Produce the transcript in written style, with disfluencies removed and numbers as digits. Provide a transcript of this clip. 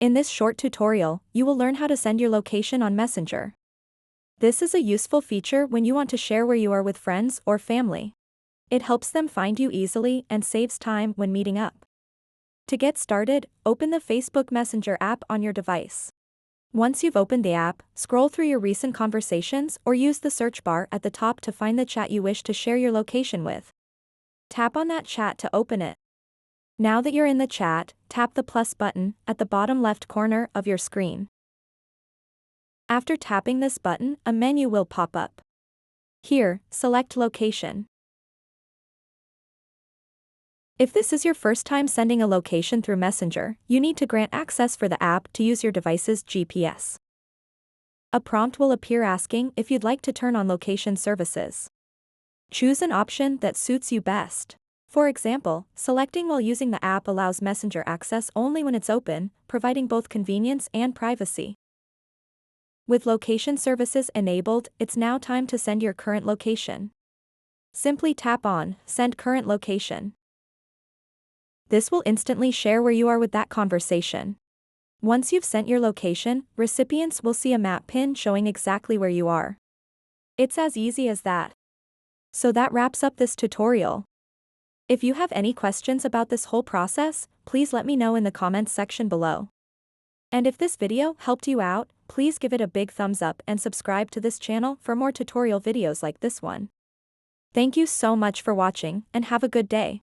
In this short tutorial, you will learn how to send your location on Messenger. This is a useful feature when you want to share where you are with friends or family. It helps them find you easily and saves time when meeting up. To get started, open the Facebook Messenger app on your device. Once you've opened the app, scroll through your recent conversations or use the search bar at the top to find the chat you wish to share your location with. Tap on that chat to open it. Now that you're in the chat, tap the plus button at the bottom left corner of your screen. After tapping this button, a menu will pop up. Here, select Location. If this is your first time sending a location through Messenger, you need to grant access for the app to use your device's GPS. A prompt will appear asking if you'd like to turn on location services. Choose an option that suits you best. For example, selecting while using the app allows Messenger access only when it's open, providing both convenience and privacy. With location services enabled, it's now time to send your current location. Simply tap on Send Current Location. This will instantly share where you are with that conversation. Once you've sent your location, recipients will see a map pin showing exactly where you are. It's as easy as that. So that wraps up this tutorial. If you have any questions about this whole process, please let me know in the comments section below. And if this video helped you out, please give it a big thumbs up and subscribe to this channel for more tutorial videos like this one. Thank you so much for watching and have a good day.